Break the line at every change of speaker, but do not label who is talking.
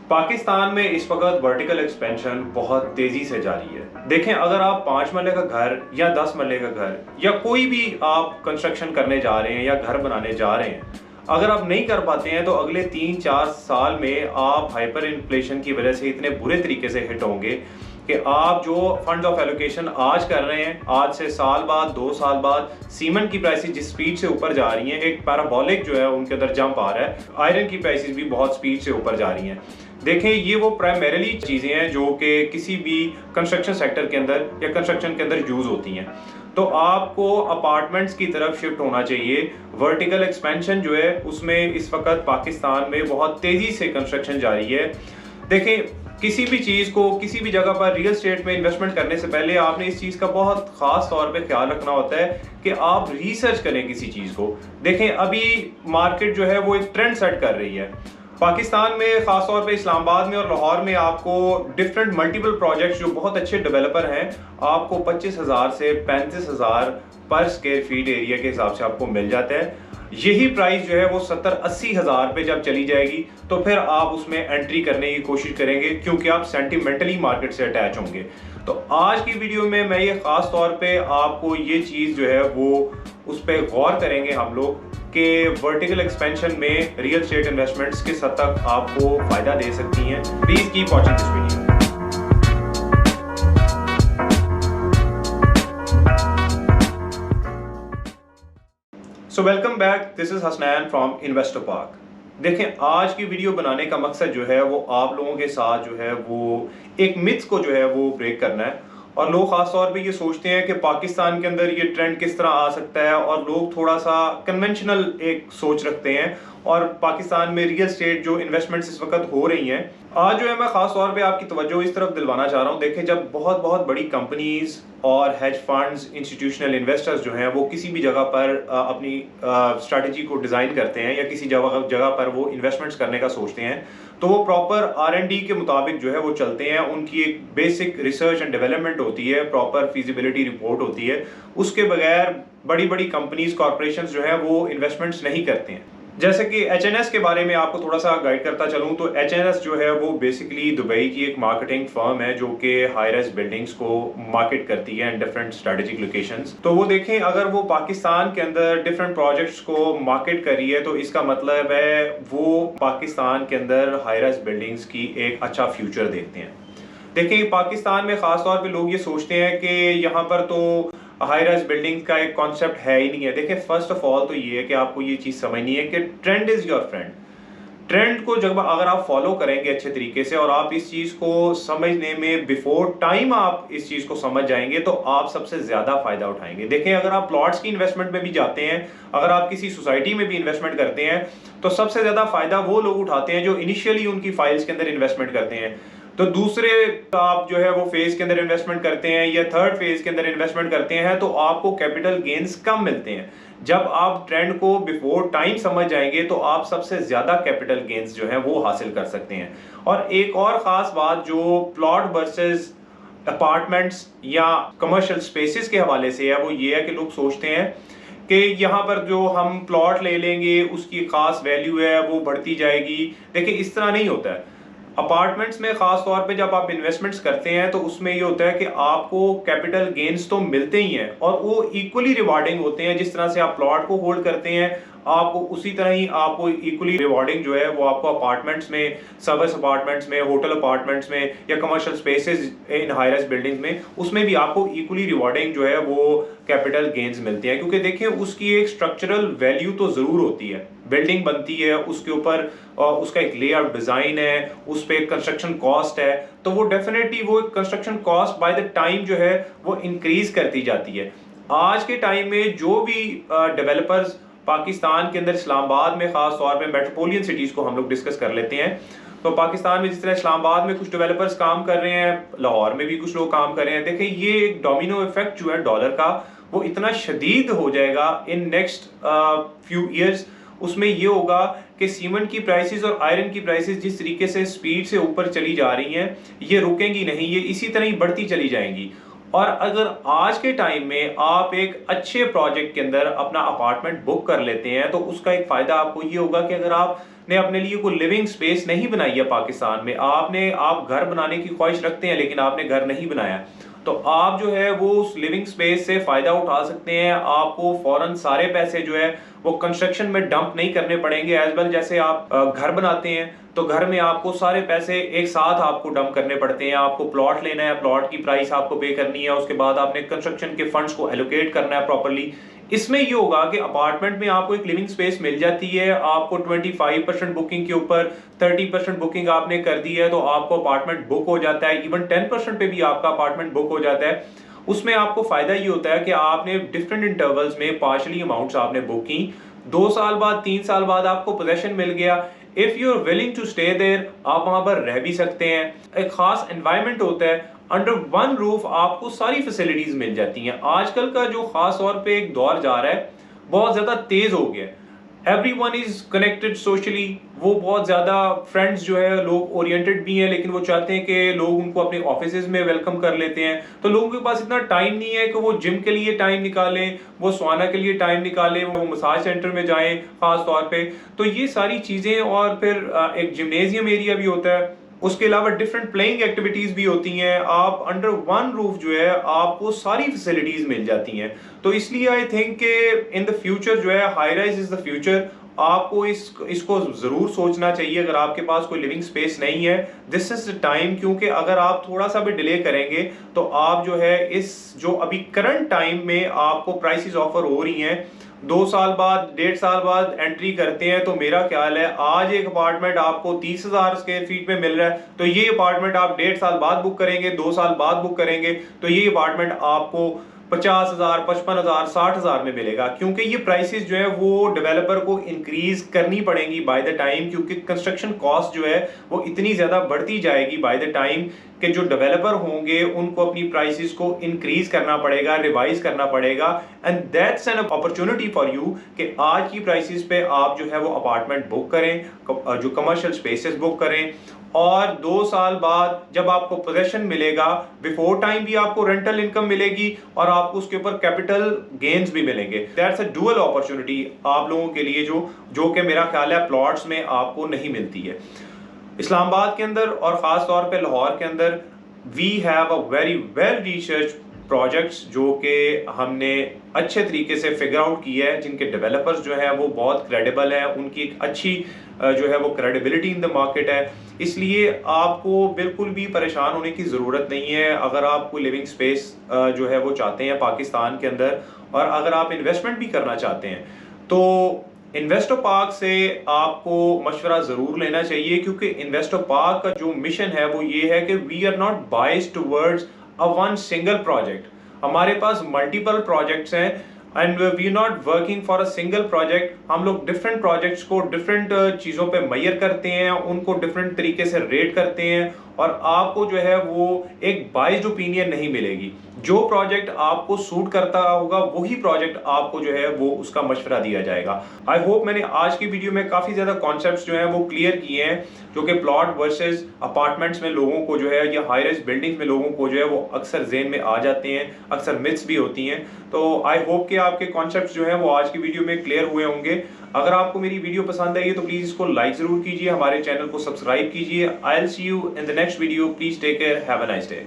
पाकिस्तान में इस वक्त वर्टिकल एक्सपेंशन बहुत तेजी से जारी है। देखें, अगर आप 5 मरले का घर या 10 मरले का घर या कोई भी आप कंस्ट्रक्शन करने जा रहे हैं या घर बनाने जा रहे हैं, अगर आप नहीं कर पाते हैं तो अगले 3-4 साल में आप हाइपर इन्फ्लेशन की वजह से इतने बुरे तरीके से हिट होंगे कि आप जो फंड ऑफ एलोकेशन आज कर रहे हैं, आज से साल बाद 2 साल बाद सीमेंट की प्राइसेस जिस स्पीड से ऊपर जा रही हैं, एक पैराबोलिक जो है उनके अंदर जंप आ रहा है। आयरन की प्राइसेस भी बहुत स्पीड से ऊपर जा रही हैं। देखें, ये वो प्राइमरीली चीज़ें हैं जो कि किसी भी कंस्ट्रक्शन सेक्टर के अंदर या कंस्ट्रक्शन के अंदर यूज़ होती हैं। तो आपको अपार्टमेंट्स की तरफ शिफ्ट होना चाहिए। वर्टिकल एक्सपेंशन जो है उसमें इस वक्त पाकिस्तान में बहुत तेज़ी से कंस्ट्रक्शन जारी है। देखें, किसी भी चीज़ को किसी भी जगह पर रियल एस्टेट में इन्वेस्टमेंट करने से पहले आपने इस चीज़ का बहुत ख़ास तौर पे ख्याल रखना होता है कि आप रिसर्च करें किसी चीज़ को। देखें, अभी मार्केट जो है वो एक ट्रेंड सेट कर रही है। पाकिस्तान में ख़ासतौर पे इस्लामाबाद में और लाहौर में आपको डिफरेंट मल्टीपल प्रोजेक्ट्स जो बहुत अच्छे डेवलपर हैं, आपको 25,000 से 35,000 पर स्क्वायर फीट एरिया के हिसाब से आपको मिल जाता है। यही प्राइस जो है वो 70-80 हज़ार पे जब चली जाएगी तो फिर आप उसमें एंट्री करने की कोशिश करेंगे, क्योंकि आप सेंटिमेंटली मार्केट से अटैच होंगे। तो आज की वीडियो में मैं ये ख़ास तौर पे आपको ये चीज़ जो है वो उस पर गौर करेंगे हम लोग कि वर्टिकल एक्सपेंशन में रियल एस्टेट इन्वेस्टमेंट्स किस हद तक आपको फ़ायदा दे सकती हैं। Please keep watching this video. So welcome back, this is Hasnain from investor park. देखें, आज की वीडियो बनाने का मकसद जो है वो आप लोगों के साथ जो है वो एक मिथ को जो है वो ब्रेक करना है। और लोग ख़ास तौर पे ये सोचते हैं कि पाकिस्तान के अंदर ये ट्रेंड किस तरह आ सकता है, और लोग थोड़ा सा कन्वेंशनल एक सोच रखते हैं। और पाकिस्तान में रियल एस्टेट जो इन्वेस्टमेंट्स इस वक्त हो रही हैं, आज जो है मैं ख़ास तौर पे आपकी तवज्जो इस तरफ दिलवाना चाह रहा हूँ। देखें, जब बहुत बहुत बड़ी कंपनीज और हेज फंड्स, इंस्टीट्यूशनल इन्वेस्टर्स जो हैं वो किसी भी जगह पर अपनी स्ट्रैटेजी को डिज़ाइन करते हैं या किसी जगह पर वो इन्वेस्टमेंट्स करने का सोचते हैं, तो वो प्रॉपर R&D के मुताबिक जो है वो चलते हैं। उनकी एक बेसिक रिसर्च एंड डेवलपमेंट होती है, प्रॉपर फीजिबिलिटी रिपोर्ट होती है। उसके बगैर बड़ी बड़ी कंपनीज, कॉर्पोरेशंस जो है वो इन्वेस्टमेंट्स नहीं करते हैं। जैसे कि HNS के बारे में आपको थोड़ा सा गाइड करता चलूँ तो HNS जो है वो बेसिकली दुबई की एक मार्केटिंग फर्म है जो कि हाई राइज बिल्डिंग्स को मार्केट करती है इन डिफरेंट स्ट्रेटेजिक लोकेशंस। तो वो देखें, अगर वो पाकिस्तान के अंदर डिफरेंट प्रोजेक्ट्स को मार्केट कर रही है तो इसका मतलब है वो पाकिस्तान के अंदर हाई राइज बिल्डिंग्स की एक अच्छा फ्यूचर देखते हैं। देखिए, पाकिस्तान में ख़ास तौर पे लोग ये सोचते हैं कि यहाँ पर तो हाई राइज बिल्डिंग का एक कॉन्सेप्ट है ही नहीं है। देखिए, फर्स्ट ऑफ ऑल तो ये है कि आपको ये चीज़ समझनी है कि trend is your friend. Trend को जब अगर आप फॉलो करेंगे अच्छे तरीके से और आप इस चीज़ को समझने में बिफोर टाइम आप इस चीज़ को समझ जाएंगे तो आप सबसे ज़्यादा फ़ायदा उठाएंगे। देखें, अगर आप प्लॉट्स की इन्वेस्टमेंट में भी जाते हैं, अगर आप किसी सोसाइटी में भी इन्वेस्टमेंट करते हैं, तो सबसे ज़्यादा फ़ायदा वो लोग उठाते हैं जो इनिशियली उनकी फाइल्स के अंदर इन्वेस्टमेंट करते हैं। तो दूसरे आप जो है वो फेज के अंदर इन्वेस्टमेंट करते हैं या थर्ड फेज के अंदर इन्वेस्टमेंट करते हैं तो आपको कैपिटल गेन्स कम मिलते हैं। जब आप ट्रेंड को बिफोर टाइम समझ जाएंगे तो आप सबसे ज्यादा कैपिटल गेन्स जो है वो हासिल कर सकते हैं। और एक और खास बात जो प्लॉट वर्सेस अपार्टमेंट्स या कमर्शियल स्पेसेस के हवाले से है वो ये है कि लोग सोचते हैं कि यहाँ पर जो हम प्लॉट ले लेंगे उसकी खास वैल्यू है वो बढ़ती जाएगी। देखिए, इस तरह नहीं होता है। अपार्टमेंट्स में खास तौर पे जब आप इन्वेस्टमेंट्स करते हैं तो उसमें ये होता है कि आपको कैपिटल गेन्स तो मिलते ही हैं और वो इक्वली रिवार्डिंग होते हैं। जिस तरह से आप प्लॉट को होल्ड करते हैं, आपको उसी तरह ही आपको इक्वली रिवार्डिंग जो है वो आपको अपार्टमेंट्स में, सर्विस अपार्टमेंट्स में, होटल अपार्टमेंट्स में या कमर्शियल स्पेसेस इन हाई राइज बिल्डिंग्स में, उसमें भी आपको इक्वली रिवार्डिंग जो है वो कैपिटल गेन्स मिलती हैं। क्योंकि देखिए, उसकी एक स्ट्रक्चरल वैल्यू तो ज़रूर होती है। बिल्डिंग बनती है, उसके ऊपर उसका एक लेआउट डिज़ाइन है, उस पर कंस्ट्रक्शन कॉस्ट है, तो वो डेफिनेटली वो construction cost by the time जो है वो इंक्रीज करती जाती है। आज के टाइम में जो भी डेवलपर्स पाकिस्तान के अंदर, इस्लामाबाद में खास तौर पे मेट्रोपोलियन सिटीज़ को हम लोग डिस्कस कर लेते हैं, तो पाकिस्तान में जिस तरह इस्लामाबाद में कुछ डेवलपर्स काम कर रहे हैं, लाहौर में भी कुछ लोग काम कर रहे हैं। देखिए, ये एक डोमिनो इफेक्ट जो है डॉलर का वो इतना शदीद हो जाएगा इन नेक्स्ट फ्यू ईयर्स। उसमें ये होगा कि सीमेंट की प्राइसेस और आयरन की प्राइसेस जिस तरीके से स्पीड से ऊपर चली जा रही हैं, ये रुकेंगी नहीं, ये इसी तरह ही बढ़ती चली जाएंगी। और अगर आज के टाइम में आप एक अच्छे प्रोजेक्ट के अंदर अपना अपार्टमेंट बुक कर लेते हैं तो उसका एक फायदा आपको ये होगा कि अगर आपने अपने लिए कोई लिविंग स्पेस नहीं बनाई है पाकिस्तान में, आप घर बनाने की ख्वाहिश रखते हैं लेकिन आपने घर नहीं बनाया, तो आप जो है वो उस लिविंग स्पेस से फायदा उठा सकते हैं। आपको फौरन सारे पैसे जो है वो कंस्ट्रक्शन में डंप नहीं करने पड़ेंगे। एज वेल जैसे आप घर बनाते हैं तो घर में आपको सारे पैसे एक साथ आपको डंप करने पड़ते हैं। आपको प्लॉट लेना है, प्लॉट की प्राइस आपको पे करनी है, उसके बाद आपने कंस्ट्रक्शन के फंड्स को एलोकेट करना है प्रॉपर्ली। इसमें ये होगा कि अपार्टमेंट में आपको एक लिविंग स्पेस मिल जाती है, आपको 25% बुकिंग के ऊपर 30% बुकिंग आपने कर दी है तो आपको अपार्टमेंट बुक हो जाता है। इवन 10% पे भी आपका अपार्टमेंट बुक हो जाता है। उसमें आपको फायदा ये होता है कि आपने डिफरेंट इंटरवल्स में पार्शली अमाउंट्स आपने बुक की, 2 साल बाद 3 साल बाद आपको पोजेशन मिल गया। If you are willing to stay there, आप वहां पर रह भी सकते हैं। एक खास एनवायरनमेंट होता है, अंडर वन रूफ आपको सारी फैसिलिटीज मिल जाती हैं। आजकल का जो खास तौर पे एक दौर जा रहा है बहुत ज्यादा तेज हो गया है। एवरीवन इज कनेक्टेड सोशली, वो बहुत ज्यादा फ्रेंड्स जो है लोग ओरिएंटेड भी हैं, लेकिन वो चाहते हैं कि लोग उनको अपने ऑफिसेज में वेलकम कर लेते हैं। तो लोगों के पास इतना टाइम नहीं है कि वो जिम के लिए टाइम निकालें, वो स्वाना के लिए टाइम निकालें, वो मसाज सेंटर में जाएं खास तौर पे। तो ये सारी चीजें, और फिर एक जिम्नेजियम एरिया भी होता है, उसके अलावा डिफरेंट प्लेइंग एक्टिविटीज भी होती हैं। आप अंडर वन रूफ जो है आपको सारी फैसिलिटीज मिल जाती हैं। तो इसलिए आई थिंक कि इन द फ्यूचर जो है high rise is the future. आपको इसको जरूर सोचना चाहिए। अगर आपके पास कोई लिविंग स्पेस नहीं है, दिस इज द टाइम, क्योंकि अगर आप थोड़ा सा भी डिले करेंगे तो आप जो है इस जो अभी करंट टाइम में आपको प्राइसेस ऑफर हो रही हैं, 2 साल बाद 1.5 साल बाद एंट्री करते हैं, तो मेरा ख्याल है आज एक अपार्टमेंट आपको 30,000 स्क्वायर फीट में मिल रहा है, तो ये अपार्टमेंट आप 1.5 साल बाद बुक करेंगे, 2 साल बाद बुक करेंगे तो ये अपार्टमेंट आपको 50,000, 55,000, 60,000 में मिलेगा। क्योंकि ये प्राइसेस जो है वो डेवलपर को इंक्रीज करनी पड़ेंगी बाय द टाइम, क्योंकि कंस्ट्रक्शन कॉस्ट जो है वो इतनी ज्यादा बढ़ती जाएगी बाय द टाइम कि जो डेवलपर होंगे उनको अपनी प्राइसेस को इंक्रीज करना पड़ेगा, रिवाइज करना पड़ेगा। And that's an opportunity for you कि आज की प्राइसेस पे आप जो है वो अपार्टमेंट बुक करें, जो कमर्शियल स्पेसेस बुक करें, और 2 साल बाद जब आपको पोजेशन मिलेगा, बिफोर टाइम भी आपको रेंटल इनकम मिलेगी और आपको उसके ऊपर कैपिटल गेन्स भी मिलेंगे। दैट्स अ डुअल अपॉर्चुनिटी आप लोगों के लिए जो कि मेरा ख्याल है प्लॉट्स में आपको नहीं मिलती है। इस्लामाबाद के अंदर और ख़ास तौर पे लाहौर के अंदर we have a very well research projects जो कि हमने अच्छे तरीके से फिगर आउट किया है, जिनके डेवलपर्स जो है वो बहुत क्रेडिबल है, उनकी एक अच्छी जो है वो क्रेडिबिलिटी इन द मार्केट है। इसलिए आपको बिल्कुल भी परेशान होने की ज़रूरत नहीं है। अगर आप कोई लिविंग स्पेस जो है वो चाहते हैं पाकिस्तान के अंदर, और अगर आप इन्वेस्टमेंट भी करना चाहते हैं, तो इन्वेस्टो पार्क से आपको मशवरा जरूर लेना चाहिए, क्योंकि इन्वेस्टो पार्क का जो मिशन है वो ये है कि we are not biased towards a one single project. हमारे पास मल्टीपल प्रोजेक्ट्स हैं and we are not working for a single project. हम लोग डिफरेंट प्रोजेक्ट्स को डिफरेंट चीज़ों पे मेजर करते हैं, उनको डिफरेंट तरीके से रेट करते हैं, और आपको जो है वो एक बाइस्ड ओपिनियन नहीं मिलेगी। जो प्रोजेक्ट आपको सूट करता होगा वही प्रोजेक्ट आपको जो है वो उसका मशवरा दिया जाएगा। आई होप मैंने आज की वीडियो में काफ़ी ज़्यादा कॉन्सेप्ट्स जो हैं वो क्लियर किए हैं, जो कि प्लॉट वर्सेस अपार्टमेंट्स में लोगों को जो है, या हाई राइज बिल्डिंग्स में लोगों को जो है वो अक्सर ज़हन में आ जाते हैं, अक्सर मिथ्स भी होती हैं। तो आई होप कि आपके कॉन्सेप्ट्स जो हैं वो आज की वीडियो में क्लियर हुए होंगे। अगर आपको मेरी वीडियो पसंद आई है तो प्लीज़ इसको लाइक ज़रूर कीजिए, हमारे चैनल को सब्सक्राइब कीजिए। I will see you in the next video. Please take care, have a nice day.